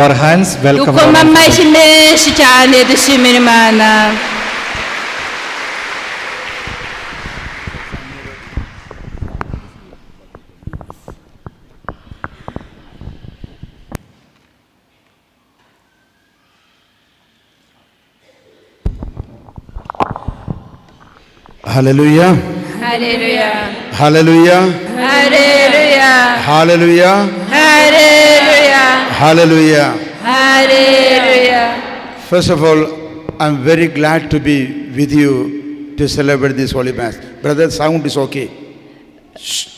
Our hands, welcome. Dukoma amashyi menshi cyane dushimira Imana. Hallelujah. Hallelujah. Hallelujah. Hallelujah. Hallelujah. Hallelujah. Hallelujah. Hallelujah. First of all, I'm very glad to be with you to celebrate this Holy Mass. Brother, sound is okay. Shh.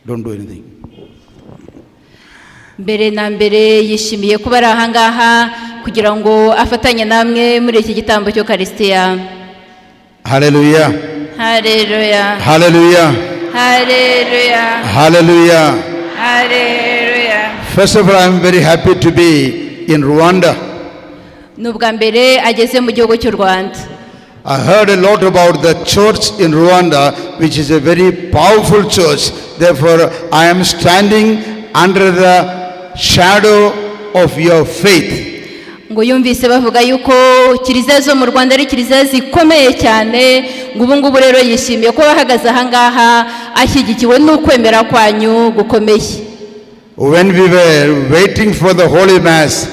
Don't do anything. Mbere na mbere yishimiye kuba ari ahangaha kugira ngo afatanye namwe muri iki gitambo cyo Karistiya. Hallelujah. Hallelujah. Hallelujah. Hallelujah. Hallelujah. Hallelujah. First of all, I'm very happy to be in Rwanda. Nubwa mbere ageze mu gihugu cy'u Rwanda. I heard a lot about the church in Rwanda, which is a very powerful church. Therefore, I am standing under the shadow of your faith. Ngo yumvise bavuga yuko kiliziya zo mu Rwanda ari kiliziya zikomeye cyane, ngo ubu ngubu rero yishimiye ko bahagaze ahangaha ashyigikiwe n'ukwemera kwanyu gukomeye. When we were waiting for the Holy Mass,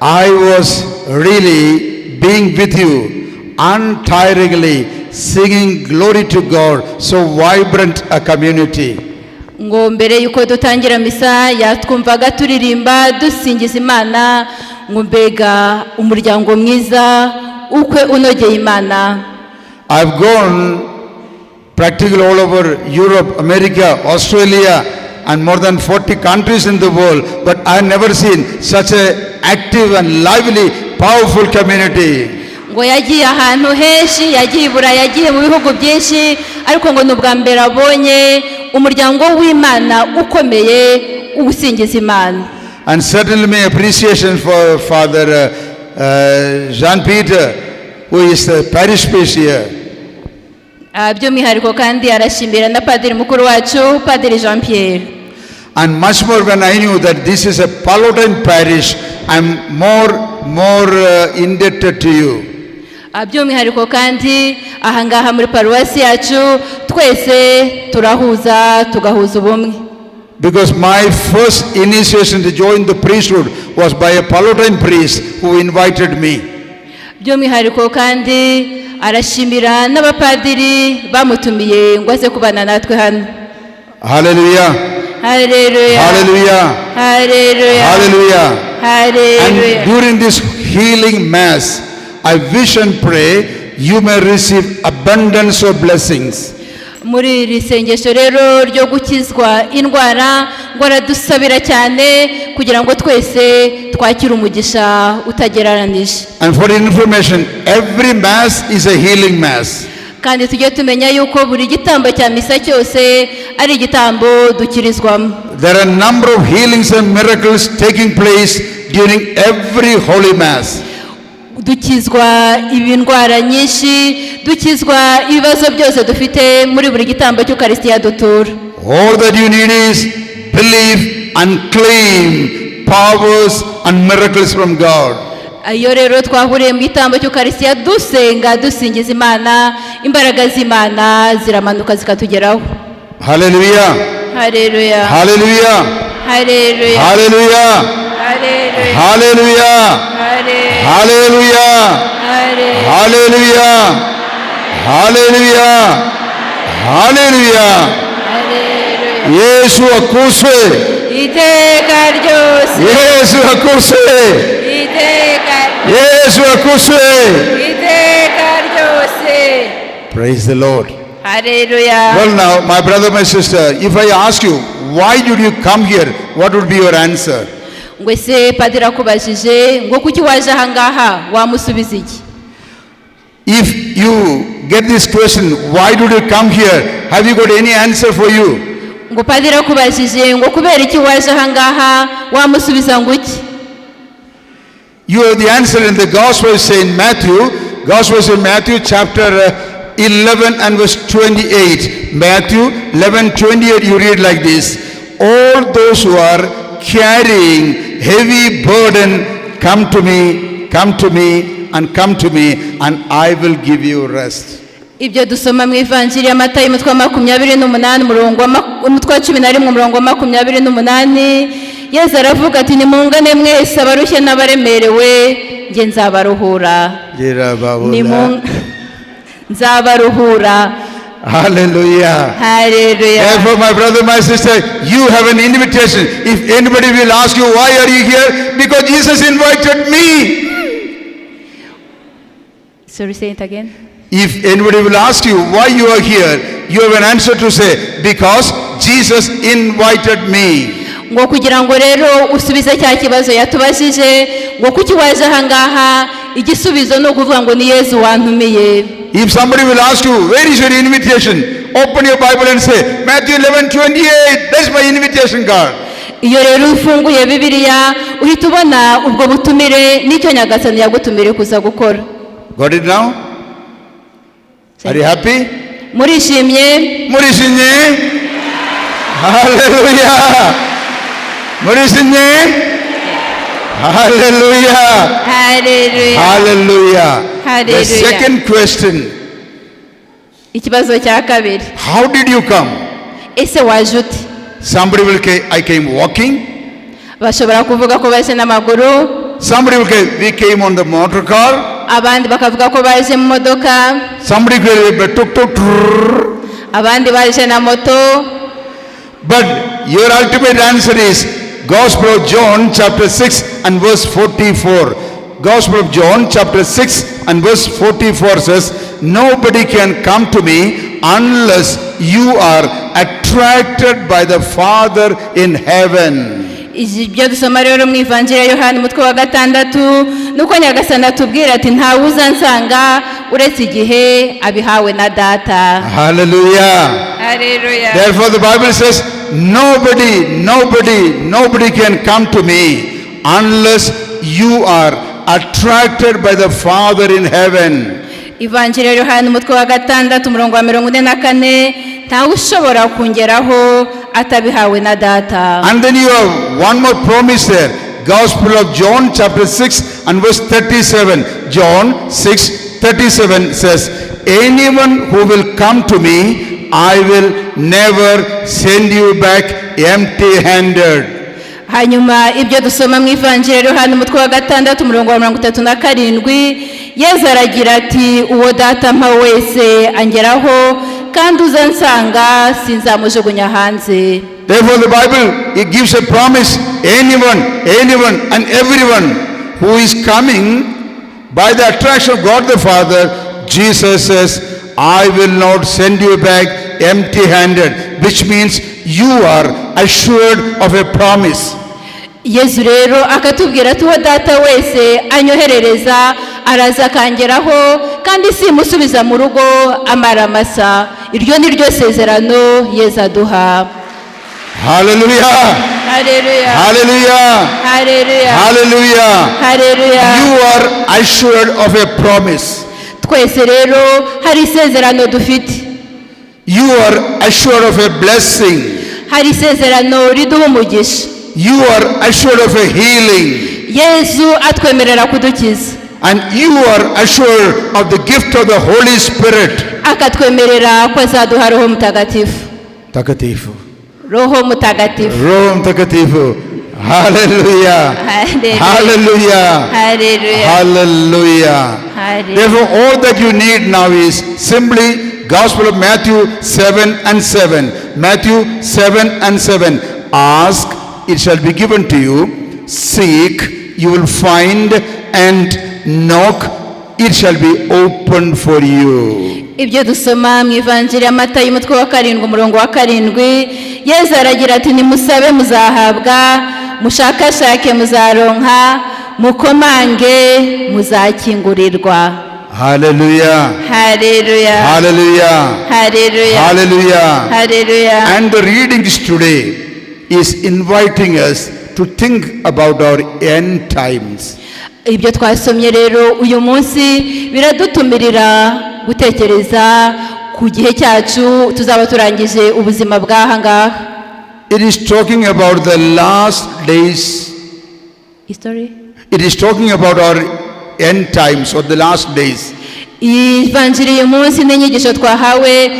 I was really being with you, untiringly singing glory to God, so vibrant a community. Ngo mbere yuko dutangira misa yatwumvaga turirimba dusingiza Imana, ngo mbega umuryango mwiza ukwe unogeye Imana. I've gone practically all over Europe, America, Australia, and more than 40 countries in the world, but I've never seen such an active and lively, powerful community. Ngo yagiye ahantu henshi, yagiye i Burayi, yagiye mu bihugu byinshi, ariko ngo n'ubwa mbere abonye umuryango w'Imana ukomeye ugusingiza Imana. And certainly my appreciation for Father Jean-Peter, who is the parish priest here. By'umwihariko kandi arashimira na Padiri mukuru wacu, Padiri Jean Pierre. And much more when I knew that this is a Pallotti parish, I'm more indebted to you. By'umwihariko kandi ahangaha muri Paroisse yacu twese turahuza tugahuza ubumwe. Because my first initiation to join the priesthood was by a Pallotti priest who invited me. By'umwihariko kandi arashimira n'abapadiri bamutumiye ngo aze kubana natwe hano. Hallelujah. Hallelujah. Hallelujah. Hallelujah. Hallelujah. Hallelujah. And during this healing mass, I wish and pray you may receive abundance of blessings. Muri iri sengesho rero ryo gukizwa indwara, ngo aradusabira cyane kugira ngo twese twakire umugisha utagereranije. And for information, every mass is a healing mass. Kandi tujye tumenya yuko buri gitambo cya misa cyose ari igitambo dukirizwamo. There are a number of healings and miracles taking place during every holy mass. Dukizwa ibindwara nyinshi, dukizwa ibibazo byose dufite muri buri gitambo cy'Ukaristiya dutura. All that you need is believe and claim powers and miracles from God. Ayo rero twahuriye mu gitambo cy'Ukaristiya dusenga dusingiza Imana, imbaraga z'Imana ziramanuka zikatugeraho. Hallelujah. Hallelujah. Hallelujah. Hallelujah. Hallelujah. Hallelujah. Hallelujah. Hallelujah. Hallelujah. Hallelujah. Yesu akuzwe. Iteka ryose. Yesu akuzwe. Yesu akuzwe. Iteka ryose. Praise the Lord. Hallelujah. Well now, my brother, my sister, if I ask you, why did you come here? What would be your answer? Ngo se Padiri akubajije ngo kuki waje ahangaha wamusubiza iki? If you get this question, why did you come here? Have you got any answer for you? Ngo Padiri akubajije ngo kubera iki waje ahangaha wamusubiza ngo iki? You have the answer in the Gospel in Matthew. Gospel in Matthew chapter 11 and verse 28. Matthew 11:28, you read like this. All those who are carrying heavy burden, come to me, come to me, and come to me, and I will give you rest. Ibyo dusoma mu Ivanjiri ya Matayo umutwe wa 28 umurongo umutwe wa 11 umurongo wa 28, Yesu aravuga ati nimungane mwese abarushye n'abaremerewe nge nzabaruhura. Nzabaruhura. Hallelujah. Hallelujah. Therefore, my brother, my sister, you have an invitation. If anybody will ask you, why are you here? Because Jesus invited me. Sorry, say it again. If anybody will ask you why you are here, you have an answer to say, because Jesus invited me. Ngo kugira ngo rero usubize cya kibazo yatubajije ngo kuki waje ahangaha, igisubizo no kuvuga ngo ni Yesu wantumiye. If somebody will ask you, where is your invitation? Open your Bible and say, Matthew 11:28, that's my invitation card. Iyo rero ufunguye Bibiliya uhita ubona ubwo butumire n'icyo Nyagasani yagutumire kuza gukora. Got it now? Are you happy? Murishimye? Murishimye? Hallelujah! Murishimye? Hallelujah! Hallelujah! Hallelujah! Hallelujah. The second question. Ikibazo cya kabiri. How did you come? Ese waje ute? Somebody will say, I came walking. Bashobora kuvuga ko baje n'amaguru. Somebody will say, we came on the motor car. Abandi bakavuga ko baje mu modoka. Somebody will say, tuk. Abandi baje na moto. But your ultimate answer is Gospel of John chapter 6 and verse 44. Gospel of John chapter 6 and verse 44 says, nobody can come to me unless you are attracted by the Father in heaven. Ibyo dusoma rero mu Ivanjiri ya Yohana umutwe wa 6 nuko Nyagasani atubwira ati nta uzansanga uretse igihe abihawe na Data. Hallelujah. Hallelujah. Therefore the Bible says, nobody can come to me unless you are attracted by the Father in heaven. Ivanjiri ya Yohana umutwe wa 6 umurongo wa 44, nta ushobora kungeraho atabihawe na Data. And then you have one more promise there. Gospel of John chapter 6 and verse 37. John 6:37 says, anyone who will come to me, I will never send you back empty-handed. Hanyuma ibyo dusoma mu Ivanjiri ya Yohana umutwe wa 6 umurongo wa 37, Yesu aragira ati uwo Data mpa wese angeraho kandi uzansanga sinzamujugunya hanze. Therefore the Bible, it gives a promise. Anyone and everyone who is coming by the attraction of God the Father, Jesus says, I will not send you back empty-handed, which means you are assured of a promise. Yesu rero akatubwira ati uwo Data wese anyoherereza araza akangeraho kandi simusubiza mu rugo amaramasa. Iryo ni ryo sezerano Yesu aduha. Hallelujah. Hallelujah. Hallelujah. Hallelujah. Hallelujah. Hallelujah. You are assured of a promise. Twese rero hari isezerano dufite. You are assured of a blessing. Hari isezerano riduha umugisha. You are assured of a healing. Yesu atwemerera kudukiza. And you are assured of the gift of the Holy Spirit. Akatwemerera ko azaduha Roho Mutagatifu. Takatifu. Roho Mutagatifu. Roho Mtakatifu. Hallelujah. Hallelujah. Hallelujah. Hallelujah. Therefore, all that you need now is simply Gospel of Matthew 7:7. Matthew 7:7. Ask, it shall be given to you. Seek, you will find, and knock, it shall be opened for you. Ibyo dusoma mu Ivanjiri ya Matayo umutwe wa 7 umurongo wa 7, Yesu aragira ati nimusabe muzahabwa, mushakashake muzaronka, mukomange muzakingurirwa. Hallelujah. Hallelujah. Hallelujah. Hallelujah. Hallelujah. Hallelujah. And the readings today is inviting us to think about our end times. Ibyo twasomye rero uyu munsi biradutumirira gutekereza ku gihe cyacu tuzaba turangije ubuzima bw'aha ngaha. It is talking about the last days History? It is talking about our end times or the last days. Ivanjiri uyu munsi n'inyigisho twahawe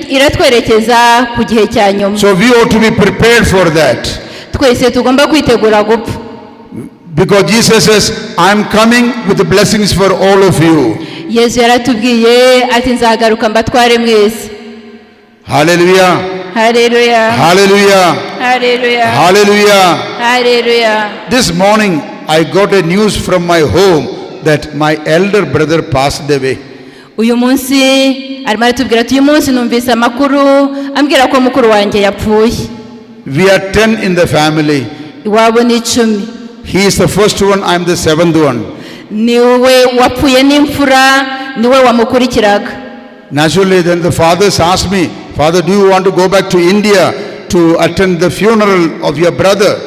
iratwerekeza ku gihe cya nyuma. So we ought to be prepared for that. Twese tugomba kwitegura gupfa. Because Jesus says, I am coming with the blessings for all of you. Yezu yaratubwiye ati nzagaruka mbatware mwese. Hallelujah. Hallelujah. Hallelujah. Hallelujah. Hallelujah. Hallelujah. This morning I got a news from my home that my elder brother passed away. Uyu munsi arimo aratubwira ati uyu munsi numvise amakuru ambwira ko mukuru wanjye yapfuye. We are 10 in the family. Iwabo ni 10. He is the first one, I am the 7th one. Niwe wapfuye n'imfura, niwe wamukurikiraga. Naturally, then the fathers asked me, Father, do you want to go back to India to attend the funeral of your brother?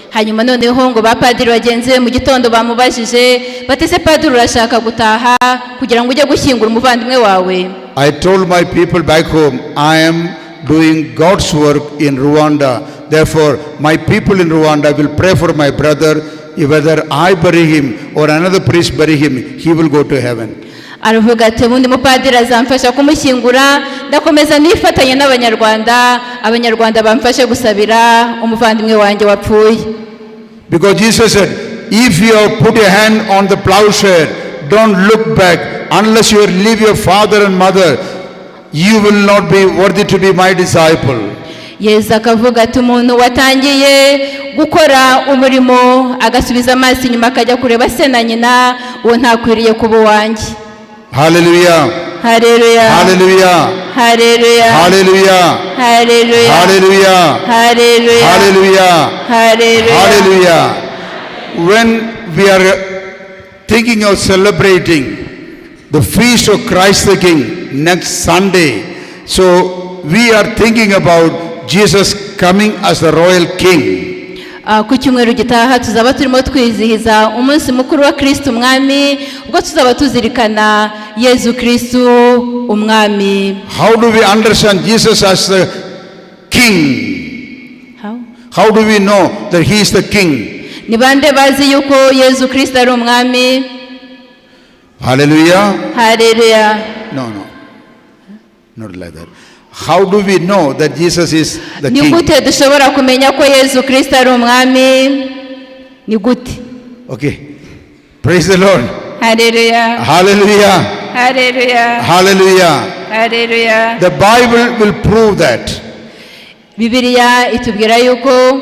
Hanyuma noneho ngo bapadiri bagenzi mu gitondo bamubajije batese padiri urashaka gutaha kugira ngo ujye gushyingura umuvandimwe wawe. I told my people back home, I am doing God's work in Rwanda. Therefore, my people in Rwanda will pray for my brother. Whether I bury him or another priest bury him, he will go to heaven. Aravuga ati ubundi mupadiri azamfasha kumushyingura ndakomeza nifatanye n'abanyarwanda bamfashe gusabira umuvandimwe wanjye wapfuye. Because Jesus said, if you have put your hand on the plowshare, don't look back. Unless you leave your father and mother, you will not be worthy to be my disciple. Yezu akavuga ati umuntu watangiye gukora umurimo agasubiza amaso inyuma akajya kureba se na nyina uwo ntakwiriye kuba uwanjye. Hallelujah. Hallelujah. Hallelujah. Hallelujah. Hallelujah. Hallelujah. Hallelujah. Hallelujah. Hallelujah. Hallelujah. Hallelujah. When we are thinking of celebrating the feast of Christ the King next Sunday, so we are thinking about Jesus coming as the royal king. Ku cyumweru gitaha tuzaba turimo twizihiza umunsi mukuru wa Kristo umwami ubwo tuzaba tuzirikana Yezu Kristo umwami. How do we understand Jesus as the king? How do we know that he is the king? Ni bande bazi yuko Yezu Kristo ari umwami? Hallelujah. Hallelujah. No. Not like that. How do we know that Jesus is the Ni king? gute dushobora kumenya ko Yezu Kristo ari umwami? Ni gute? Okay. Praise the Lord. Hallelujah. Hallelujah. Hallelujah. Hallelujah. Hallelujah. The Bible will prove that. Bibiliya itubwira yuko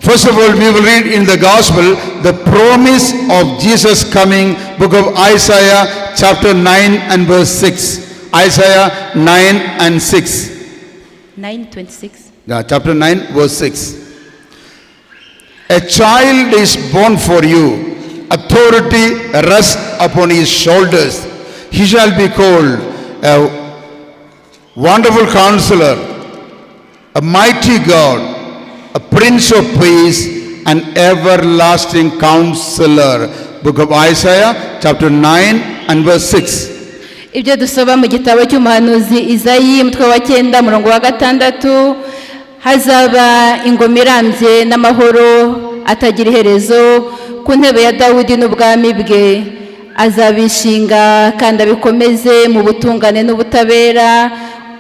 First of all, we will read in the gospel the promise of Jesus coming, book of Isaiah chapter 9 and verse 6. Isaiah 9 and 6. 9:26. Yeah, chapter 9 verse 6. A child is born for you, authority rests upon his shoulders. He shall be called a wonderful counselor, a mighty God, a prince of peace, an everlasting counselor. Book of Isaiah chapter 9 and verse 6. Ibyo dusoma mu gitabo cy'umuhanuzi Izayi umutwe wa 9 murongo wa 6, hazaba ingoma irambye n'amahoro atagira iherezo ku ntebe ya Dawudi n'ubwami bwe, azabishinga kandi abikomeze mu butungane n'ubutabera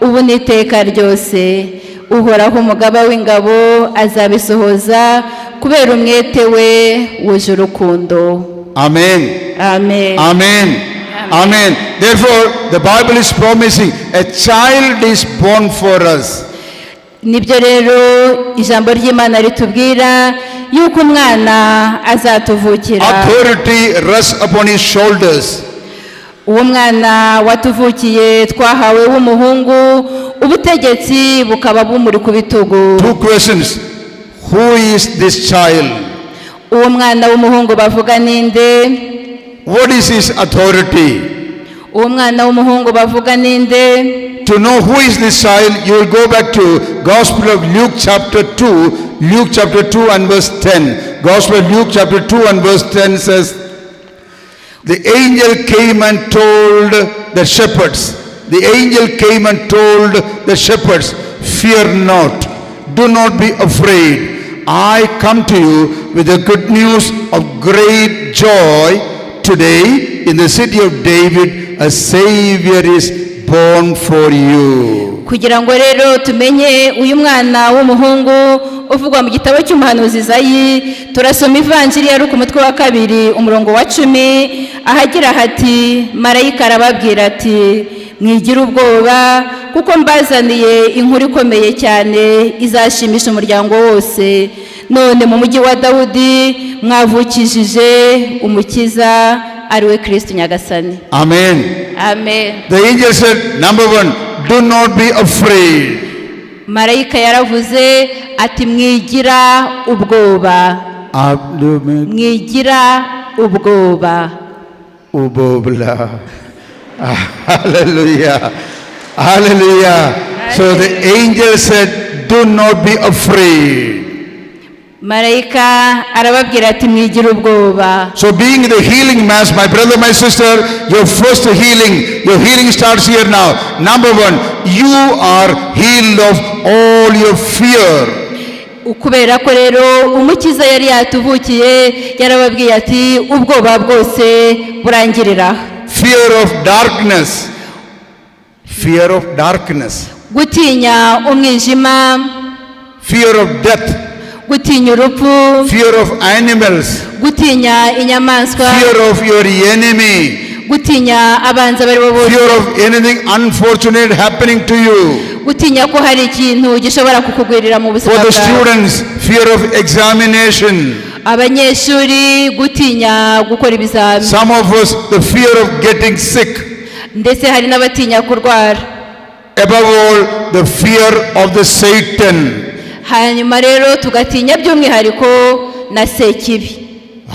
ubu n'iteka ryose. Uhoraho umugaba w'ingabo azabisohoza kubera umwete we wuje urukundo. Amen. Amen. Amen. Amen. Therefore, the Bible is promising a child is born for us. Nibyo rero ijambo ry'Imana ritubwira yuko umwana azatuvukira. Authority rests upon his shoulders. Uwo mwana watuvukiye twahawe w'umuhungu, ubutegetsi bukaba bumuri ku bitugu. Two questions. Who is this child? Uwo mwana w'umuhungu bavuga ninde? What is his authority? Uwo mwana w'umuhungu bavuga ninde? To know who is this child, you will go back to Gospel of Luke chapter 2. Luke chapter 2 and verse 10. Gospel of Luke chapter 2 and verse 10 says, the angel came and told the shepherds. The angel came and told the shepherds, fear not, do not be afraid. I come to you with the good news of great joy. Today, in the city of David, a Savior is born for you. kugira ngo rero tumenye uyu mwana w'umuhungu uvugwa mu gitabo cy'umuhanuzi Izayi, turasoma ivanjiri ya Luka umutwe wa 2 umurongo wa 10 ahagira hati, marayika arababwira ati, mwigira ubwoba kuko mbazaniye inkuru ikomeye cyane izashimisha umuryango wose. None mu mujyi wa Dawudi mwavukishije umukiza, ariwe Kristo Nyagasani. Amen. Amen. The angel said, number 1, do not be afraid. Marayika yaravuze ati, mwigira ubwoba. Mwigira ubwoba. Ubobla. Hallelujah. Hallelujah. So the angel said, do not be afraid. Marayika arababwira ati, mwigira ubwoba. So being the healing mass, my brother, my sister, your first healing, your healing starts here now. Number 1, you are healed of all your fear. Ukubera ko rero umukiza yari yatuvukiye, yarababwiye ati, ubwoba bwose burangirira. Fear of darkness. Fear of darkness. Gutinya umwijima. Fear of death. Gutinya urupfu. Fear of animals. Gutinya inyamaswa. Fear of your enemy. Gutinya abanza bari bo bose. Fear of anything unfortunate happening to you. Gutinya ko hari ikintu gishobora kukugwirira mu buzima For the bwawe. students, fear of examination. Abanyeshuri gutinya gukora ibizami. Some of us, the fear of getting sick. Ndetse hari n'abatinya kurwara. Above all, the fear of the Satan. Hanyuma rero tugatinya by'umwihariko na sekibi.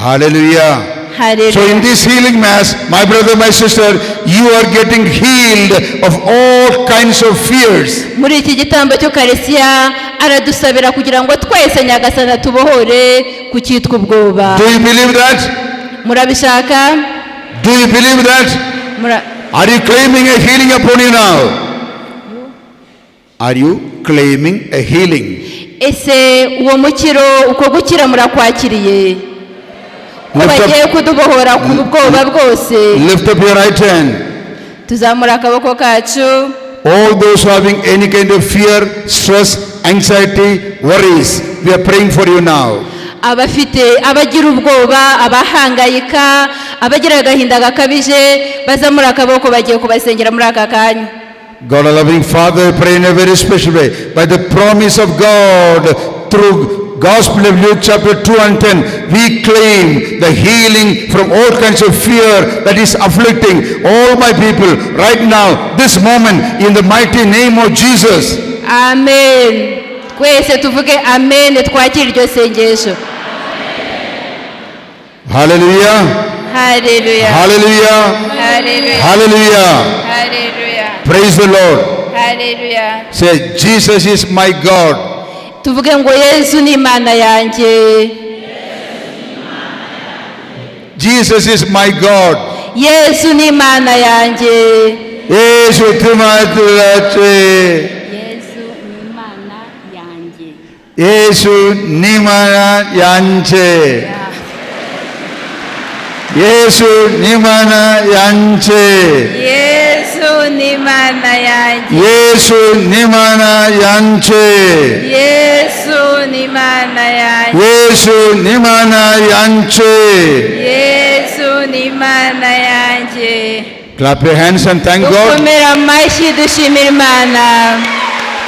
Hallelujah. Hallelujah. So in this healing mass, my brother, my sister, you are getting healed of all kinds of fears. Muri iki gitambo cy'Ukarisiya aradusabira kugira ngo twese Nyagasani tubohore ku cyitwa ubwoba. Do you believe that? Murabishaka? Do you believe that? Are you claiming a healing upon you now? Are you claiming a healing? Ese uwo mukiro uko gukira murakwakiriye? Bagiye kudubohora ku bwoba bwose. Lift up your right hand. Tuzamura akaboko kacu. All those who are having any kind of fear, stress, anxiety, worries, we are praying for you now. Abafite abagira ubwoba, abahangayika, abagira agahinda gakabije, bazamura akaboko bagiye kubasengera muri aka kanya. God, a loving Father, I pray in a very special way. By the promise of God, through Gospel of Luke chapter 2 and 10, we claim the healing from all kinds of fear that is afflicting all my people right now, this moment, in the mighty name of Jesus. Amen. Kwese tuvuge amen, twakira iryo sengesho. Hallelujah. Hallelujah. Hallelujah. Hallelujah. Hallelujah. Hallelujah. Praise the Lord. Hallelujah. Say, Jesus is my God. Tuvuge ngo Yesu ni Imana yanjye. Jesus is my God. Yesu ni Imana yanjye. Yesu tumatulache. Yesu ni Imana yanjye. Yesu ni Imana yanjye. Yesu ni Imana yanjye. Yesu ni Imana yanjye. Yesu ni Imana yanjye. Yesu ni Imana yanjye. Yesu ni Imana yanjye. Yesu ni Imana yanjye. Clap your hands and thank God. Dukomera amashyi dushimira Imana.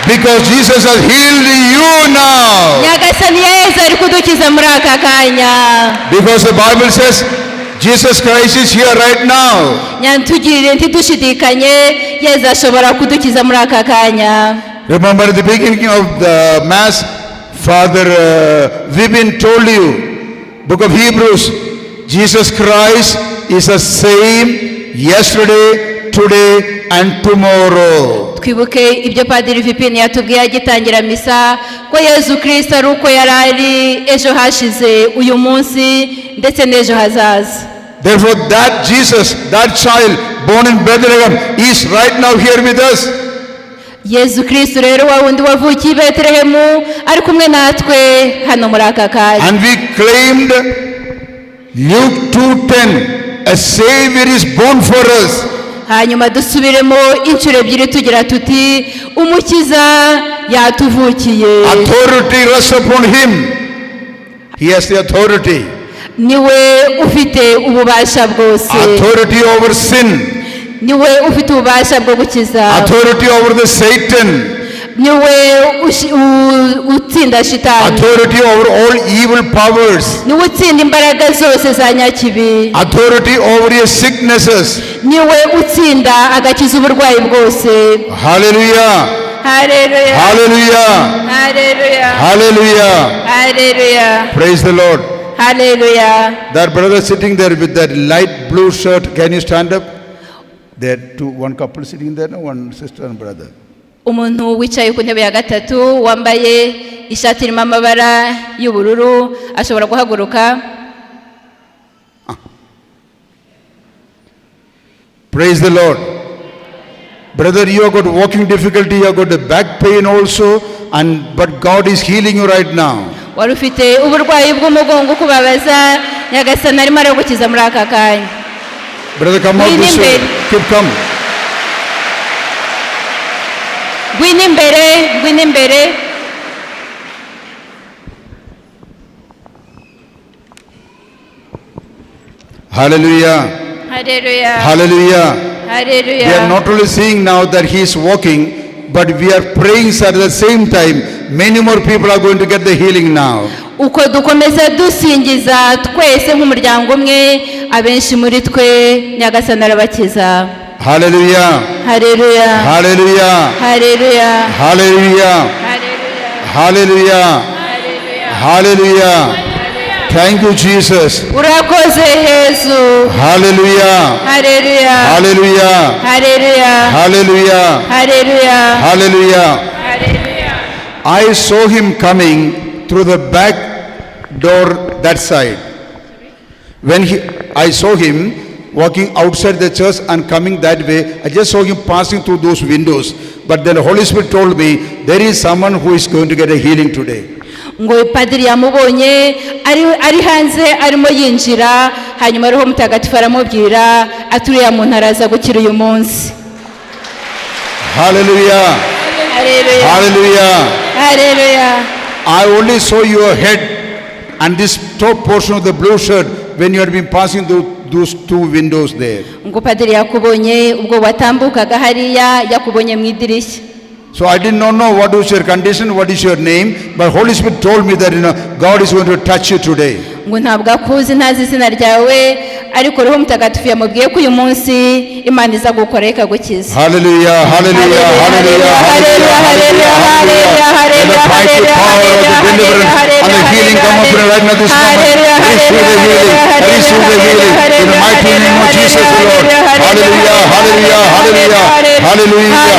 Because Jesus has healed you now. Nyagasani Yesu ari kudukiza muri aka kanya. Because the Bible says Jesus Christ is here right now. Nyantugirire ntidushidikanye, Yesu ashobora kudukiza muri aka kanya. Remember at the beginning of the Mass, Father Vibin told you, book of Hebrews, Jesus Christ is the same yesterday, today and tomorrow. Twibuke ibyo Padiri Vipini yatubwiye agitangira misa, ko Yesu Kristo ari uko yarari ejo hashize, uyu munsi ndetse n'ejo hazaza. Therefore that Jesus, that child born in Bethlehem is right now here with us. Yezu Kristo rero wa wundi wavukiye i Betelehemu ari kumwe natwe hano muri aka kanya. And we claimed Luke 2:10, a Savior is born for us. Hanyuma dusubiremo inshuro ebyiri tugira tuti umukiza yatuvukiye. Authority rests upon him. He has the authority. Niwe ufite ububasha bwose. Authority over sin. Niwe ufite ububasha bwo gukiza. Authority over the Satan. Niwe utsinda shitani. Authority over all evil powers. Niwe utsinda imbaraga zose za nyakibi. Authority over your sicknesses. Niwe utsinda agakiza uburwayi bwose. Hallelujah. Hallelujah. Hallelujah. Hallelujah. Hallelujah. Hallelujah. Praise the Lord. Hallelujah. That brother sitting there with that light blue shirt, can you stand up? There one couple sitting there, no, one sister and brother. Umuntu wicaye ku ntebe ya gatatu wambaye ishati irimo amabara y'ubururu ashobora guhaguruka. Praise the Lord. Brother, you have got walking difficulty, you have got the back pain also, but God is healing you right now. Wari ufite uburwayi bw'umugongo kubabaza Nyagasani arimo aragukiza muri aka kanya. Brother, come out this way. Keep come. Gwina imbere. Hallelujah. Hallelujah. Hallelujah. Hallelujah. We are not only seeing now that he is walking, but we are praying at the same time. Many more people are going to get the healing now. Uko dukomeza dusingiza twese nk'umuryango umwe abenshi muri twe Nyagasani arabakiza. Hallelujah. Hallelujah. Hallelujah. Hallelujah. Hallelujah. Hallelujah. Hallelujah. Thank you, Jesus. Urakoze Yesu. Hallelujah. Hallelujah. Hallelujah. Hallelujah. Hallelujah. Hallelujah. Hallelujah. Hallelujah. I saw him coming through the back door that side. When I saw him walking outside the church and coming that way, I just saw him passing through those windows. But then the Holy Spirit told me, there is someone who is going to get a healing today. Ngo padiri yamubonye ari hanze arimo yinjira hanyuma Roho Mutagatifu aramubwira aturiya muntu araza gukira uyu munsi. Hallelujah. Hallelujah. Hallelujah. Hallelujah. I only saw your head and this top portion of the blue shirt when you had been passing through those two windows there. Ngo padiri yakubonye ubwo watambukaga hariya yakubonye mu idirishya. So I did not know what was your condition, what is your name, but Holy Spirit told me that God is going to touch you today. Ngo ntabwo akuzi ntazi izina ryawe ariko Roho Mutagatifu yamubwiye ko uyu munsi Imana iza gukora ikagukiza. Hallelujah, hallelujah, hallelujah, hallelujah, hallelujah, hallelujah. Let the mighty power of the deliverance and the healing come upon you right now this moment. Receive the healing, receive the healing in the mighty name of Jesus the Lord. Hallelujah, hallelujah, hallelujah,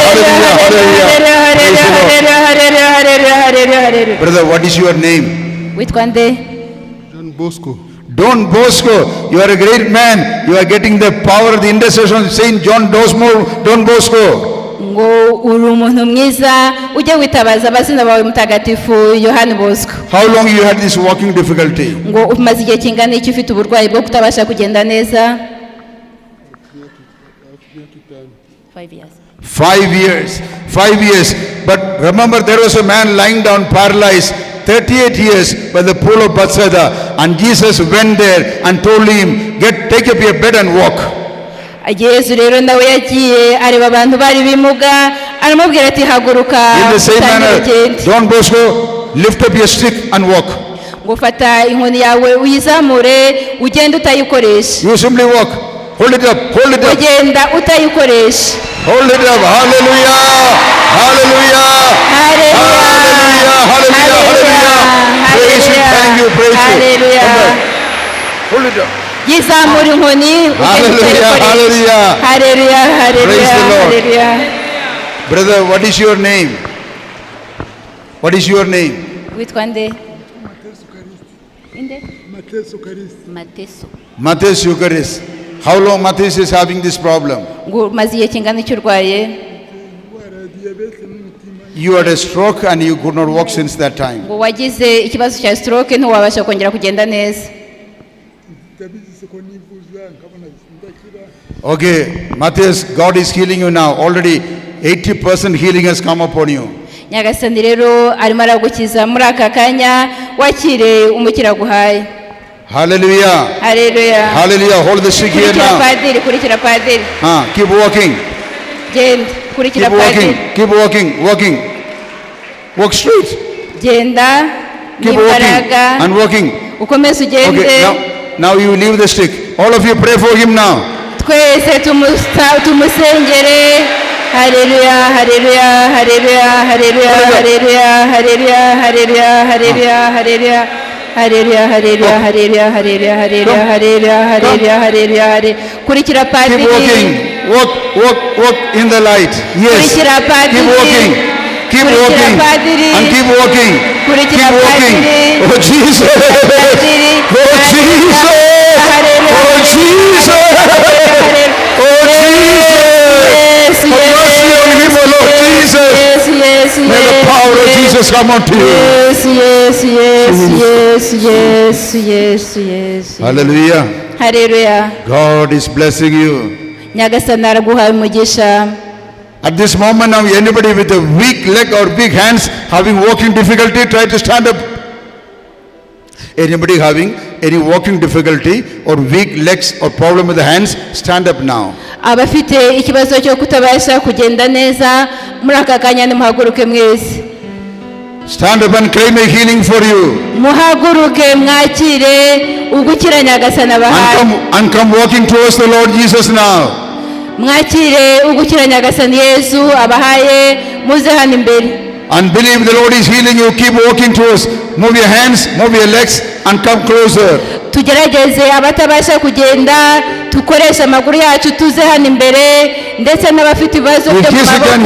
hallelujah, hallelujah, hallelujah. Brother, what is your name? Witwa nde? Bosco. Don Bosco, you are a great man. You are getting the power of the intercession of Saint John Don Bosco. Ngo uri umuntu mwiza ujye witabaza abazina bawe Mutagatifu Yohani Bosco. How long you had this walking difficulty? Ngo umaze igihe kingana iki ufite uburwayi bwo kutabasha kugenda neza? 5 years. 5 years. 5 years. But remember, there was a man lying down paralyzed 38 years by the pool of Bethesda, and Jesus went there and told him, take up your bed and walk. Yesu rero nawe yagiye areba abantu bari bimuga aramubwira ati haguruka. In the same manner, Don Bosco, lift up your stick and walk. Ngo fata inkoni yawe uyizamure ugende utayikoresha. You simply walk. Hold it up, hold it up. Ugenda utayikoresha. Hold it up. Hallelujah. Hallelujah. Hallelujah. Hallelujah. Hallelujah. Praise you. Thank you. Praise you. Hallelujah. Hold it up. Yizamura inkoni. Hallelujah. Hallelujah. Hallelujah. Hallelujah. Praise the Lord. Hallelujah. Brother, what is your name? What is your name? Witwa nde? Matthias Eucharist. How long Matthias is having this problem? Ngo maze igihe kingana iki urwaye? You had a stroke and you could not walk since that time. ngo wagize ikibazo cya stroke ntiwabasha kongera kugenda neza. Okay, Matthias, God is healing you now. Already 80% healing has come upon you. Nyagasani rero arimo aragukiza muri aka kanya, wakire umukira guhaye. Hallelujah. Hallelujah. Hallelujah. Hold the stick here now. Kurikira padiri. Keep walking. Genda, kurikira Keep padiri. walking. Keep walking. Walking. Walk straight. Genda. Keep walking and walking. Ukomeze ugende. Okay, now you leave the stick. All of you pray for him now. Twese tumusengere. Hallelujah, hallelujah, hallelujah, hallelujah, hallelujah, hallelujah, hallelujah, hallelujah, hallelujah. Hallelujah, hallelujah, hallelujah, hallelujah, hallelujah, hallelujah, hallelujah, hallelujah. Kurikira padiri. Keep walking. Walk in the light. Yes. Keep walking. Keep walking. And keep walking. Keep walking. Oh Jesus. Oh Jesus. Oh Jesus. Oh Jesus. Have mercy on him, O Lord Jesus. May the power of Jesus come unto you. Yes. Hallelujah. Hallelujah. God is blessing you. Nyagasani araguhaye umugisha. At this moment now, anybody with a weak leg or weak hands having walking difficulty, try to stand up. Anybody having any walking difficulty or weak legs or problem with the hands, stand up now. Abafite ikibazo cyo kutabasha kugenda neza muri aka kanya nimuhaguruke mwese. Stand up and claim a healing for you. Muhaguruke mwakire ugukira Nyagasani abahaye. And come walking towards the Lord Jesus now. Mwakire ugukira Nyagasani Yezu abahaye, muze hano imbere. And believe the Lord is healing you. Keep walking towards. Move your hands, move your legs and come closer. Tugerageze abatabasha kugenda tukoresha amaguru yacu tuze hano imbere, ndetse n'abafite ibibazo byo mu maboko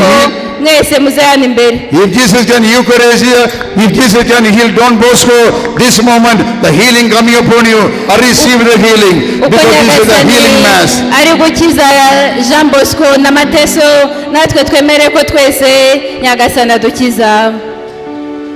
mwese muze hano imbere. If Jesus can heal Eucharistia, if Jesus can heal Don Bosco, this moment the healing coming upon you, I receive the healing because this is the healing mass. Ari gukiza Jean Bosco na Mateso, natwe twemere ko twese Nyagasani adukiza.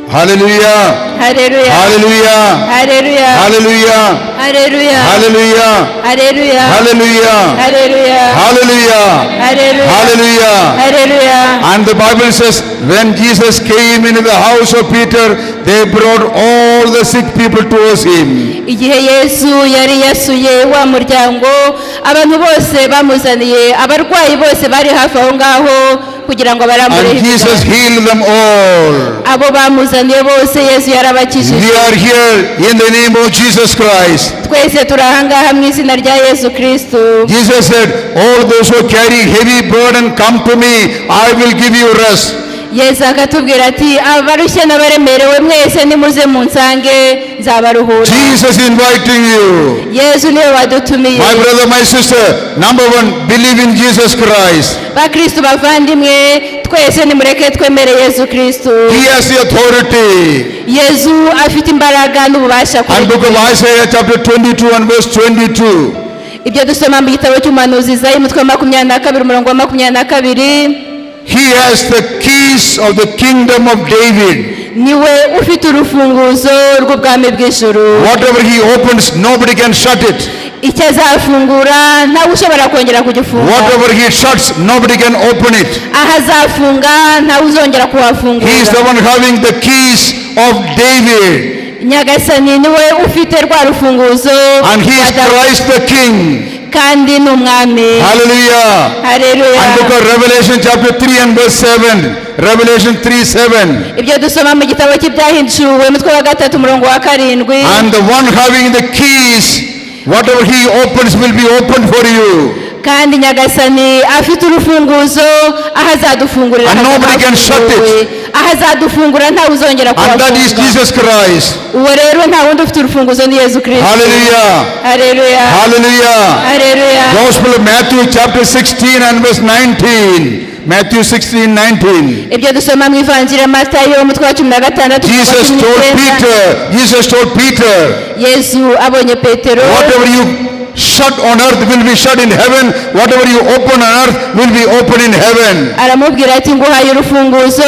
Hallelujah. Hallelujah. Hallelujah. Hallelujah. Hallelujah. Hallelujah. Hallelujah. Hallelujah. Hallelujah. Hallelujah. Hallelujah. Hallelujah. Hallelujah. Hallelujah. And the Bible says when Jesus came into the house of Peter, they brought all the sick people towards him. Igihe Yesu yari yasuye wa muryango, abantu bose bamuzaniye, abarwayi bose bari hafi aho ngaho kugira ngo barambure. And Jesus healed them all. Abo bamuzaniye bose Yesu yarabakijije. We are here in the name of Jesus Christ. Twese turahangaha mu izina rya Yesu Kristo. Jesus said, all those who carry heavy burden come to me, I will give you rest. Yesu akatubwira ati abarushye n'abaremerewe mwese nimuze munsange nzabaruhura. Jesus inviting you. Yesu niwe wadutumiye. My brother, my sister, number one, believe in Jesus Christ. Bakristo bavandimwe, twese nimureke twemere Yesu Kristo. He has the authority. Yesu afite imbaraga n'ububasha kuri. And book of Isaiah chapter 22 and verse 22. Ibyo dusoma mu gitabo cy'umuhanuzi Izayi umutwe wa 22 umurongo wa 22. He has the keys of the kingdom of David. Niwe ufite urufunguzo rw'ubwami bw'ijuru. Whatever he opens, nobody can shut it. Icyo azafungura ntawe ushobora kongera kugifunga. Whatever he shuts, nobody can open it. Aho azafunga ntawe uzongera kuhafungura. He is the one having the keys of David. Nyagasani niwe ufite rwa rufunguzo. And he is Christ the King. Kandi ni umwami. Hallelujah. Hallelujah. And book of Revelation chapter 3 and verse 7. Revelation 3:7. Ibyo dusoma mu gitabo cy'ibyahishuwe umutwe wa 3 umurongo wa 7. And the one having the keys, whatever he opens will be opened for you. Kandi Nyagasani afite urufunguzo aho azadufungurira. And nobody can shut it. Aho azadufungura ntawe uzongera kuhafunga. And that is Jesus Christ. Uwo rero nta wundi ufite urufunguzo ni Yesu Kristo. Hallelujah. Hallelujah. Hallelujah. Hallelujah. Gospel of Matthew chapter 16 and verse 19. Matthew 16:19. Ibyo dusoma mu ivanjiri ya Matayo umutwe wa 16. Jesus told Peter. Yesu abonye Petero. Whatever you shut on earth will be shut in heaven. Whatever you open on earth will be open in heaven. aramubwira ati nguhaye urufunguzo,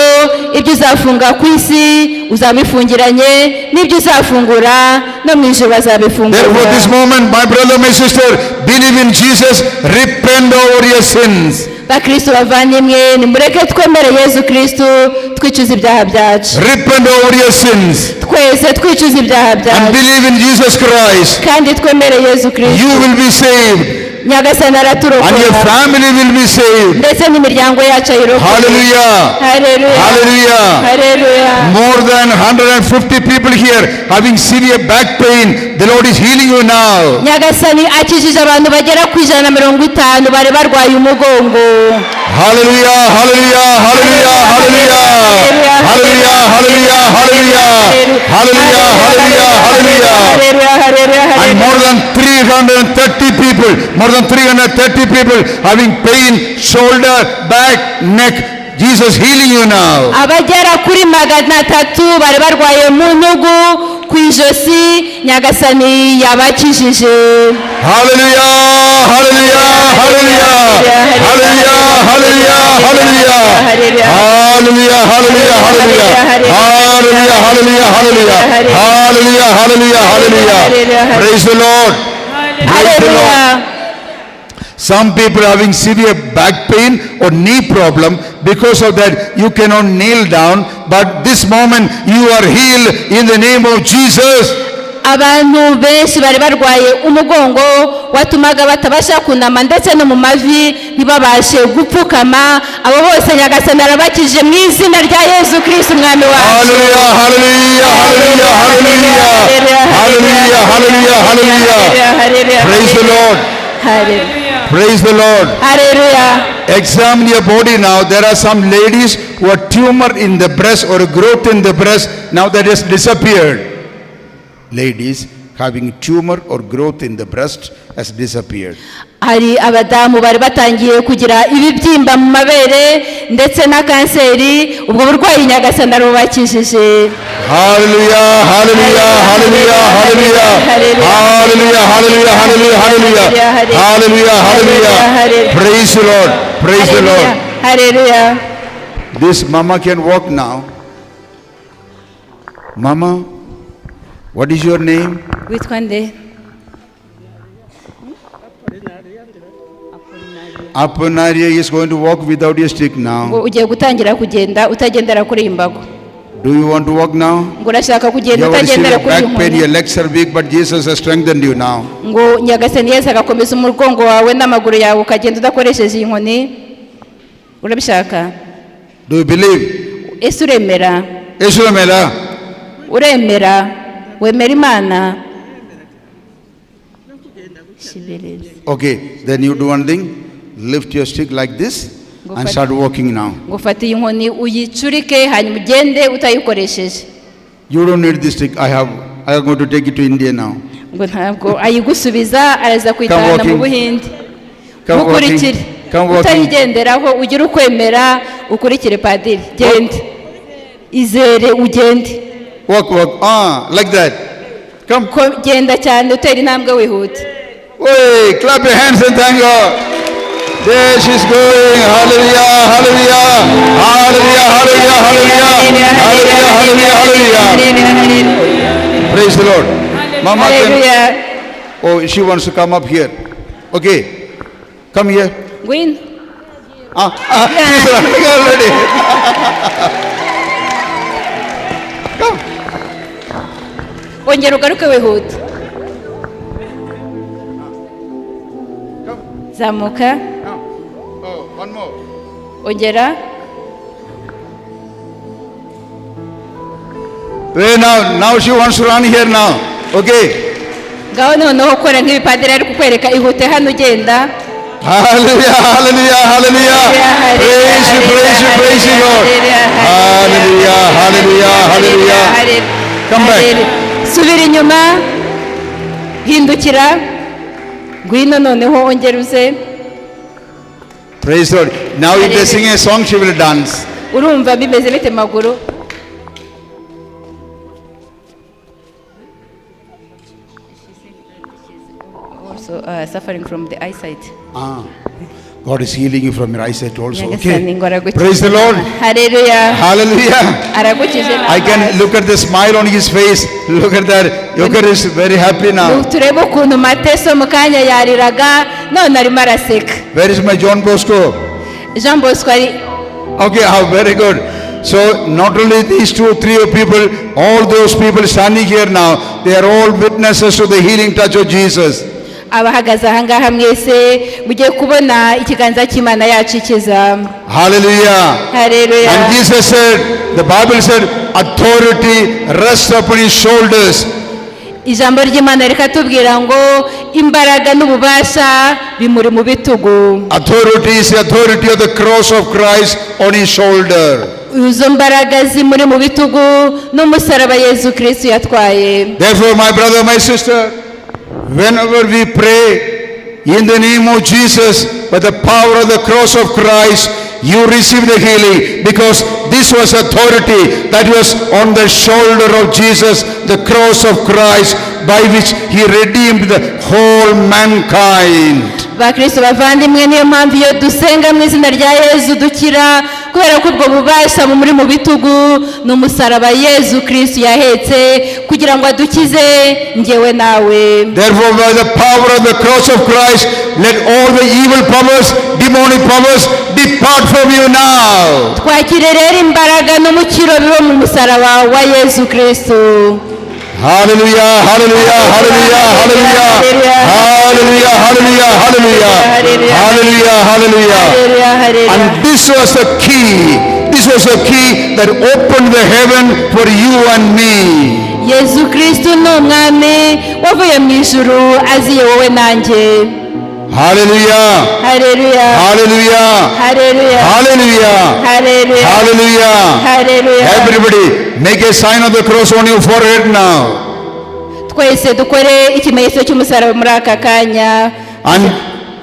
ibyo uzafunga ku isi uzabifungiranye, n'ibyo uzafungura no mu ijuru bazabifungura. Therefore this moment, my brother, my sister, believe in Jesus, repent over your sins. bakristo bavandimwe, nimureke twemere Yezu Kristo, twicuza ibyaha byacu. Repent over your sins twese twicuza ibyaha and byacu believe in Jesus Christ. kandi twemere Yezu Kristo, You will be saved nyagasani and your araturokora family will be saved. ndetse n'imiryango yacu ayirokora. Hallelujah. Haleluya, Hallelujah. haleluya. More than 150 people here having severe back pain. The Lord is healing you now. nyagasani akijije abantu bagera ku 150 bari barwaye umugongo. Hallelujah, hallelujah, hallelujah, hallelujah. Hallelujah, hallelujah, hallelujah. Hallelujah, hallelujah, hallelujah. Haleluya, haleluya, And haleluya. more than 330 people having pain, shoulder, back, neck. Jesus healing you now. abagera kuri 300 bari barwaye mu ntugu, ku ijosi, nyagasani yabakijije. Hallelujah, hallelujah, hallelujah. Hallelujah, hallelujah, hallelujah. Hallelujah, hallelujah, hallelujah. Hallelujah, hallelujah, hallelujah. Hallelujah, hallelujah, hallelujah. Praise the Lord. Praise the Lord. Haleluya. Some people are having severe back pain or knee problem. Because of that, you cannot kneel down. But this moment, you are healed in the name of Jesus. abantu benshi bari barwaye umugongo watumaga batabasha kunama ndetse no mu mavi ntibabashe gupfukama, abo bose nyagasani arabakije mu izina rya Yezu Kristo umwami wacu. Hallelujah, hallelujah, hallelujah, hallelujah. Hallelujah, hallelujah, hallelujah. Praise the Lord. Praise the Lord. Hallelujah. Examine your body now. There are some ladies who are tumor in the breast or a growth in the breast. Now that has disappeared. Ladies having tumor or growth in the breast has disappeared. hari abadamu bari batangiye kugira ibibyimba mu mabere ndetse na kanseri, ubwo burwayi nyagasani arubakishije. Hallelujah, hallelujah, hallelujah, hallelujah. Hallelujah, hallelujah, hallelujah, hallelujah. Hallelujah, hallelujah. Praise the Lord. Praise the Lord. Hallelujah. This mama can walk now. Mama, what is your name? Witwa nde? Aponaria is going to walk without your stick now. Ngo ugiye gutangira kugenda utagendera kuri imbago. Do you want to walk now? Ngo urashaka kugenda You have received utagendera a kuri back pain, your inkoni. legs are weak, but Jesus has strengthened you now. Ngo nyagasani Yesu agakomeza umugongo wawe n'amaguru yawe ukagenda udakoresheje iyi nkoni. Urabishaka? Do you believe? Ese uremera? Islamela. Uremera? Wemera Imana? Shibirizi. Okay, then you do one thing. Lift your stick like this and start walking now. Ngo fata iyi nkoni uyicurike hanyuma ugende utayikoresheje. You don't need this stick. I am going to take it to India now. Ngo ntabwo ayigusubiza, araza kwitahana walking. mu Buhinde. Come walking. Mukurikire. Come walking. Utayigenderaho ugire ukwemera, ukurikire padiri. Gende. Izere ugende. Walk, walk. Like that. Come. Genda cyane utera intambwe wihuta. Hey, clap your hands and thank God. There she's going. Hallelujah, hallelujah. Hallelujah, hallelujah, hallelujah. Hallelujah, hallelujah, hallelujah. Praise the Lord. Mama Hallelujah. Oh, she wants to come up here. Okay. Come here. Gwin. She's running already. Come. Ongera ugaruke wihuta. Zamuka. One more. Ongera. Hey, now she wants to run here now. Okay. Ngaho noneho ukora nk'ibipadiri ari kukwereka, ihute hano ugenda. Hallelujah, hallelujah, hallelujah. Praise you, praise you, praise you, Lord. Hallelujah, hallelujah, hallelujah. Come back. Subira inyuma. Hindukira. Ngwino noneho ongera uze. Praise the Lord. Now if they sing a song, she will dance. Urumva bimeze bite maguru? also suffering from the eyesight. God is healing you from your eyesight also. Nyagasani ngo Okay. aragukiza. Praise the Lord. Hallelujah. Hallelujah. Aragukije I can look at the smile on his face. Look at that. Yoker is very happy now. turebe ukuntu Mateso mu kanya yariraga none arimo araseka. Where is my John Bosco? Jean Bosco ari Okay, very good. So not only these 2 or 3 people, all those people standing here now, they are all witnesses to the healing touch of Jesus. abahagaze ahangaha mwese mugiye kubona ikiganza cy'Imana yacu ikiza. Hallelujah. Hallelujah. And Jesus said, the Bible said, authority rests upon his shoulders. Ijambo ry'Imana rikatubwira ngo imbaraga n'ububasha bimuri mu bitugu. Authority is the authority of the cross of Christ on his shoulder. Izo mbaraga zimuri mu bitugu n'umusaraba Yezu Kristo yatwaye. Therefore, my brother, my sister, whenever we pray in the name of Jesus, by the power of the cross of Christ, you receive the healing, because this was authority that was on the shoulder of Jesus, the cross of Christ, by which he redeemed the whole mankind. Bakristo bavandimwe, niyo mpamvu iyo dusenga mu izina rya Yezu dukira, kubera ko ubwo bubasha muri mu bitugu n'umusaraba Yezu Kristo yahetse kugira ngo adukize njyewe nawe. Therefore, by the power of the cross of Christ, let all the evil powers, demonic powers, depart from you now. Twakire rero imbaraga n'umukiro biwo mu musaraba wa Yezu Kristo. Hallelujah, hallelujah, hallelujah, hallelujah, hallelujah, hallelujah, hallelujah, hallelujah, hallelujah. And this was the key. This was the key that opened the heaven for you and me. Yezu Kristo ni umwami wavuye mu ijuru aziye wowe nanjye. Hallelujah, Hallelujah, hallelujah, hallelujah, hallelujah, hallelujah, hallelujah. hallelujah. Everybody, make a sign of the cross on your forehead now. Twese dukore ikimenyetso cy'umusaraba muri aka kanya. And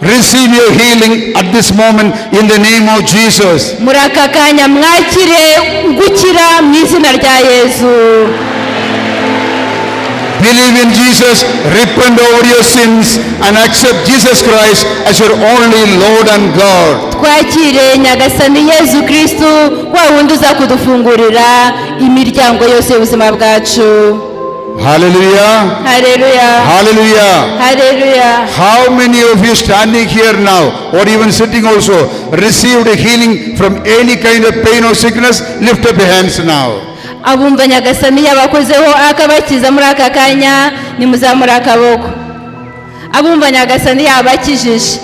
receive your healing at this moment in the name of Jesus. Muri aka kanya mwakire gukira mu izina rya Yezu. Believe in Jesus, repent over your sins, and accept Jesus Christ as your only Lord and God. Twakire Nyagasani Yezu Kristo, wa wundi uza kudufungurira imiryango yose y'ubuzima bwacu. Hallelujah. Hallelujah. Hallelujah. Hallelujah. How many of you standing here now, or even sitting also, received a healing from any kind of pain or sickness? Lift up your hands now. Abumva Nyagasani yabakozeho akabakiza muri aka kanya nimuzamure akaboko. Abumva Nyagasani yabakijije.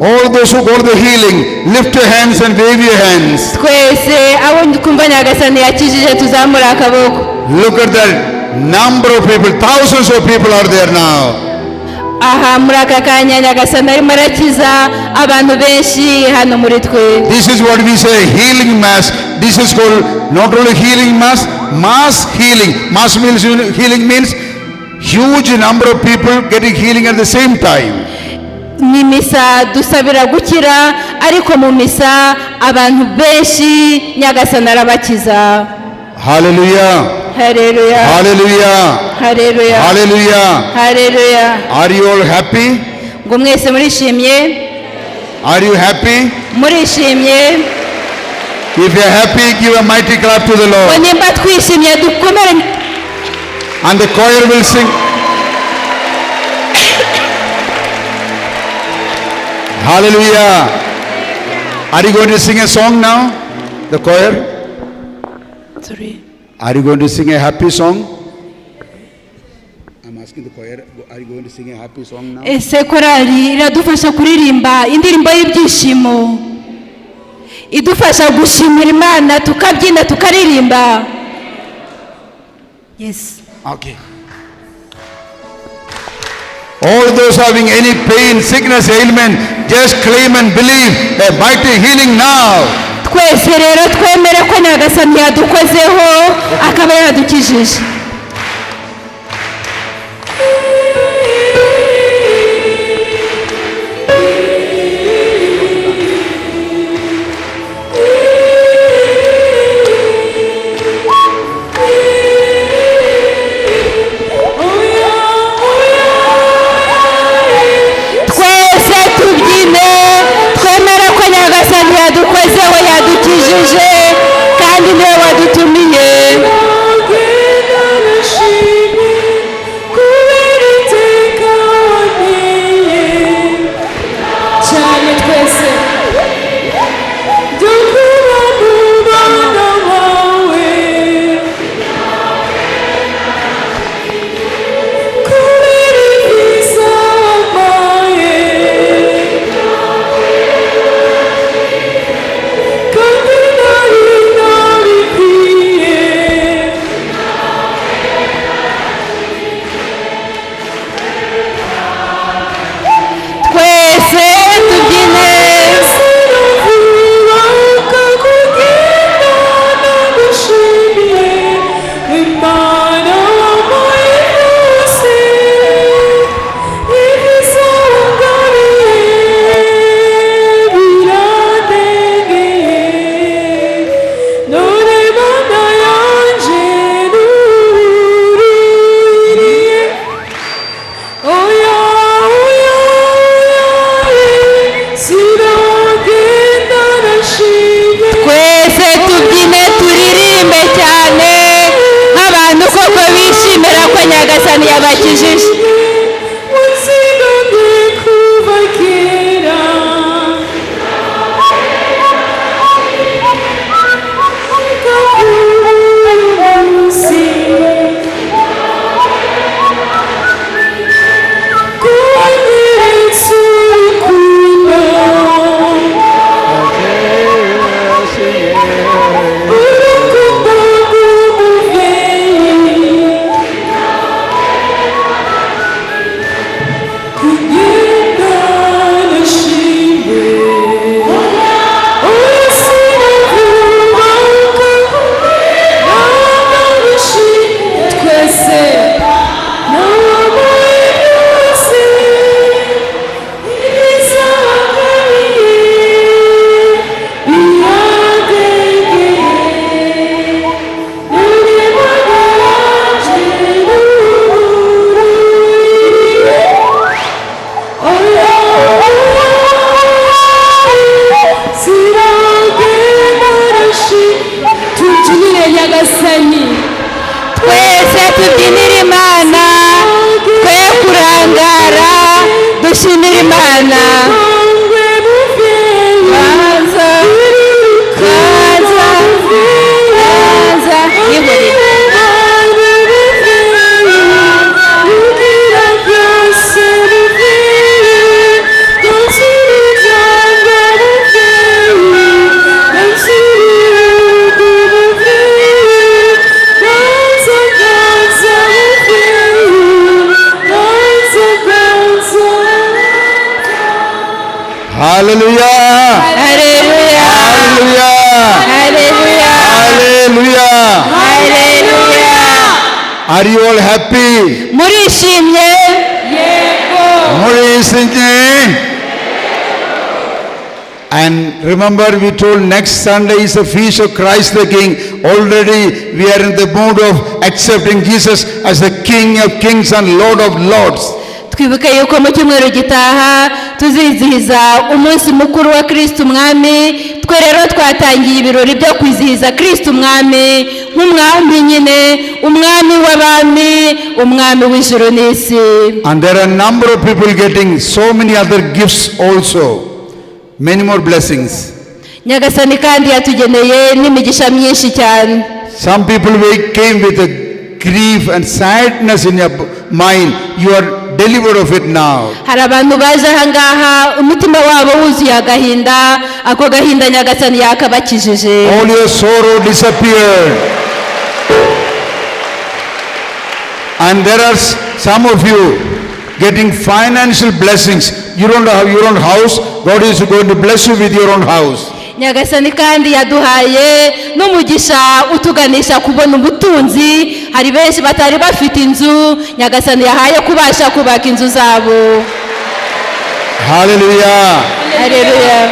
All those who got the healing, lift your hands and wave your hands. Twese abo kumva Nyagasani yakijije tuzamure akaboko. Look at that number of people, thousands of people are there now. Aha muri aka kanya Nyagasani arimo arakiza abantu benshi hano muri twe. This is what we say, healing mass. This is called not only healing mass, mass healing. Mass means healing means huge number of people getting healing at the same time. Ni misa dusabira gukira, ariko mu misa abantu benshi Nyagasani arabakiza. Hallelujah. Hallelujah. Hallelujah. Hallelujah. Hallelujah. Hallelujah. Are you all happy? Ngo mwese murishimye? Are you happy? Murishimye? If you are happy, give a mighty clap to the Lord. Nimba twishimye dukomere. And the choir will sing. Hallelujah. Are you going to sing a song now? The choir? Sorry. Are you going to sing a happy song? I'm asking the choir, are you going to sing a happy song now? Ese korali iradufasha kuririmba indirimbo y'ibyishimo. Idufasha gushimira Imana tukabyina tukaririmba. Yes. Okay. All those having any pain, sickness, ailment, just claim and believe a mighty healing now. Twese rero twemere ko Nyagasani yadukozeho akaba yaradukijije. nyagasani yabakijije. Twese tubyinire Imana, twe kurangara, dushimire Imana. Kaza, kaza, kaza, yiburi. Hallelujah. Hallelujah. Hallelujah. Hallelujah. Hallelujah. Hallelujah. Are you all happy? Murishimye? Murishimye. And remember, we told next Sunday is the feast of Christ the King. Already we are in the mood of accepting Jesus as the King of Kings and Lord of Lords. Twibuke yuko mu cyumweru gitaha tuzizihiza umunsi mukuru wa Kristo Umwami. Twe rero twatangiye ibirori byo kwizihiza Kristo Umwami nk'umwami nyine, umwami w'abami, umwami w'ijuru n'isi. And there are a number of people getting so many other gifts also. Many more blessings. Nyagasani kandi yatugeneye n'imigisha myinshi cyane. Some people came with a grief and sadness in your mind. You are delivered of it now. Hari abantu baje ahangaha umutima wabo wuzuye agahinda, ako gahinda Nyagasani yakabakijije. All your sorrow disappeared. And there are some of you getting financial blessings. You don't have your own house. God is going to bless you with your own house. Nyagasani kandi yaduhaye n'umugisha utuganisha kubona ubutunzi. Hari benshi batari bafite inzu, Nyagasani yahaye kubasha kubaka inzu zabo. Hallelujah. Hallelujah.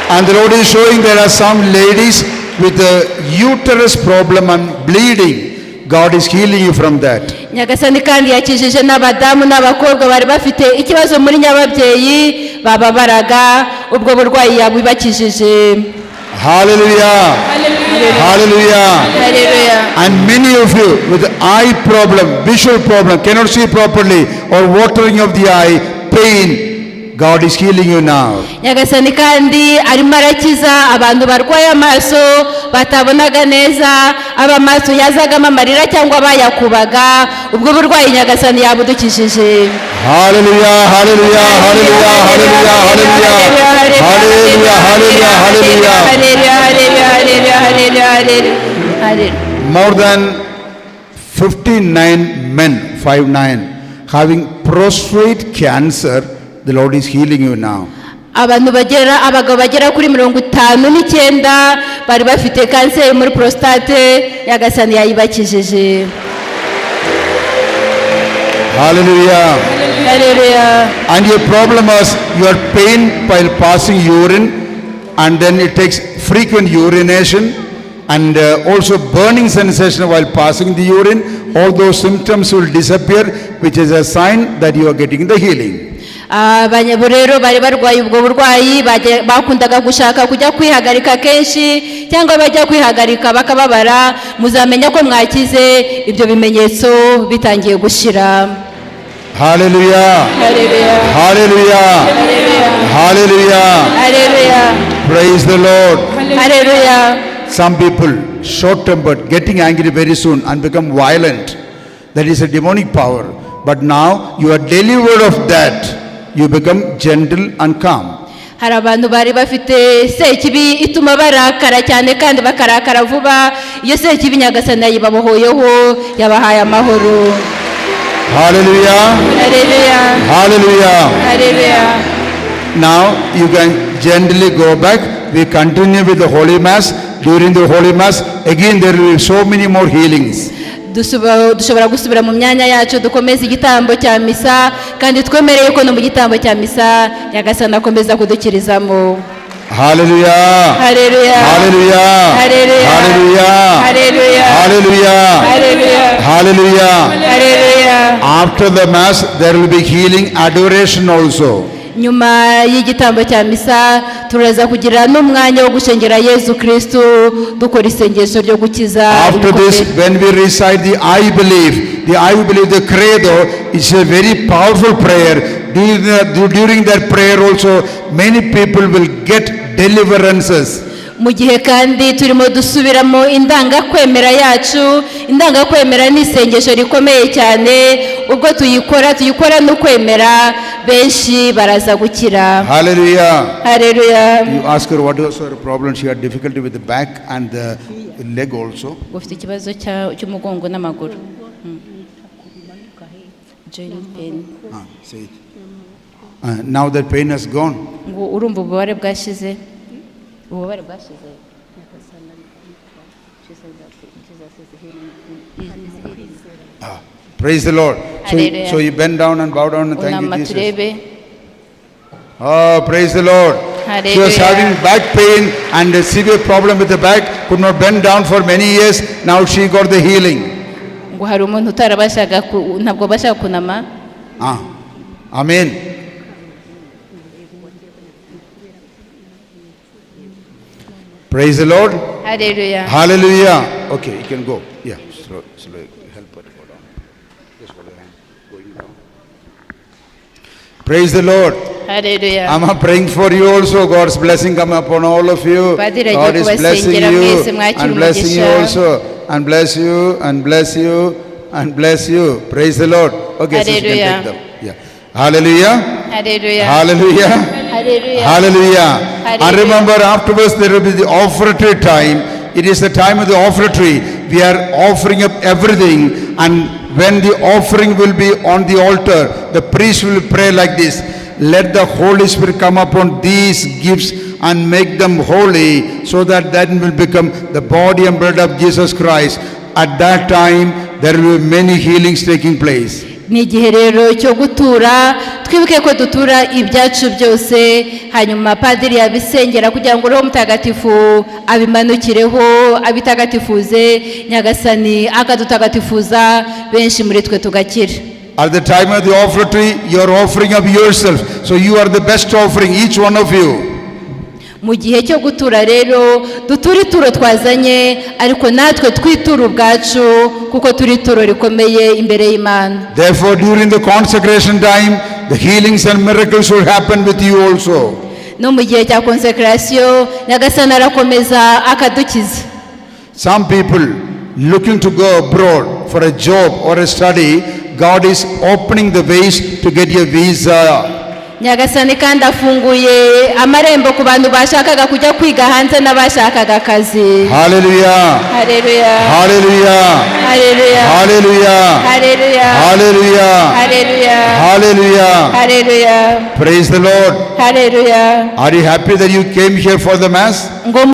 And the Lord is showing there are some ladies with a uterus problem and bleeding. God is healing you from that. Nyagasani kandi yakijije n'abadamu n'abakobwa bari bafite ikibazo muri nyababyeyi bababaraga, ubwo burwayi yabibakijije. Hallelujah. Hallelujah. Hallelujah. And many of you with eye problem, visual problem, cannot see properly, or watering of the eye, pain, God is healing you now. Nyagasani kandi arimo arakiza abantu barwaye amaso batabonaga neza, abamaso yazagamo amarira cyangwa bayakubaga, ubwo burwayi Nyagasani yabudukijije. Hallelujah, hallelujah, hallelujah, hallelujah, hallelujah, hallelujah, hallelujah, hallelujah. More than 59 men, 59, having prostate cancer, the Lord is healing you now. Abagabo bagera kuri 59 bari bafite kanseri muri prostate, Nyagasani yayibakijije. Hallelujah. Hallelujah. And your problem was your pain while passing urine, and then it takes frequent urination, and also burning sensation while passing the urine. all those symptoms will disappear, which is a sign that you are getting the healing. abanyabo rero bari barwaye ubwo burwayi bakundaga gushaka kujya kwihagarika kenshi cyangwa bajya kwihagarika bakababara, muzamenya ko mwakize, ibyo bimenyetso bitangiye gushira. Hallelujah. Hallelujah. Hallelujah. Hallelujah. Hallelujah. Praise the Lord. Hallelujah. Some people short-tempered, getting angry very soon and become violent. That is a demonic power. But now you are delivered of that. You become gentle and calm. hari abantu bari bafite sekibi ituma barakara cyane kandi bakarakara vuba, iyo sekibi nyagasani yayibabohoyeho yabahaye amahoro. Hallelujah. Hallelujah. Hallelujah. Hallelujah. Now you can gently go back. We continue with the Holy Mass. During the Holy Mass, again there will be so many more healings. dushobora gusubira mu myanya yacu dukomeza igitambo cya misa, kandi twemereye ko no mu gitambo cya misa nyagasani akomeza kudukirizamo. Hallelujah. Hallelujah. Hallelujah. Hallelujah. Hallelujah. Hallelujah. Hallelujah. Hallelujah. Hallelujah. Hallelujah. After the Mass, there will be healing adoration also. nyuma y'igitambo cya misa turaza kugira n'umwanya wo gushengera Yezu Kristo dukora isengesho ryo gukiza. After this, when we recite the I believe, the credo is a very powerful prayer. During that prayer also, many people will get deliverances. mu gihe kandi turimo dusubiramo indangakwemera yacu. Indangakwemera ni isengesho rikomeye cyane, ubwo tuyikora no kwemera benshi baraza gukira. Hallelujah. Hallelujah. You ask her what was her problem. She had difficulty with the back and the leg also. ufite ikibazo cy'umugongo n'amaguru. Joint pain. Say it. Now that pain has gone. ngo urumva ububabare bwashize. ububabare bwashize. Praise the Lord. Hallelujah. So you bend down and bow down and thank you, Jesus. turebe. Oh, praise the Lord. She was Hallelujah. having back pain and a severe problem with the back, could not bend down for many years. Now she got the healing. ngo hari umuntu utarabashaga ntabwo bashaka kunama. Amen. Praise the Lord. Hallelujah. Hallelujah. Okay, you can go. Yeah, slow, help her go down. Just hold her hand, going down. Praise the Lord. Hallelujah. I'm praying for you also. God's blessing come upon all of you. Padiri, God is blessing you and blessing you also. And bless you and bless you and bless you. Praise the Lord. Okay, so you can take them. Yeah. Hallelujah. Hallelujah. Hallelujah. Hallelujah. Hallelujah. And Hallelujah. remember, afterwards there will be the offertory time. It is the time of the offertory. We are offering up everything, and when the offering will be on the altar, the priest will pray like this: let the Holy Spirit come upon these gifts and make them holy, so that will become the body and blood of Jesus Christ. At that time, there will be many healings taking place. ni igihe rero cyo gutura, twibuke ko dutura ibyacu byose, hanyuma padiri yabisengera kugira ngo Roho Mutagatifu abimanukireho, abitagatifuze, nyagasani akadutagatifuza, benshi muri twe tugakira. At the time of the offertory, you are offering up yourself. So you are the best offering, each one of you. mu gihe cyo gutura rero dutura ituro twazanye, ariko natwe twitura ubwacu kuko turi ituro rikomeye imbere y'Imana. Therefore, during the consecration time, the healings and miracles will happen with you also. no mu gihe cya consecration nyagasani arakomeza akadukiza. Some people looking to go abroad for a job or a study, God is opening the ways to get your visa. nyagasani kandi afunguye amarembo ku bantu bashakaga kujya kwiga hanze n'abashakaga akazi. Hallelujah. Hallelujah. Hallelujah. Hallelujah. Hallelujah. Hallelujah. Hallelujah. Hallelujah. Hallelujah. Hallelujah. Praise the Lord. Hallelujah. Are you happy that you came here for the Mass? ngo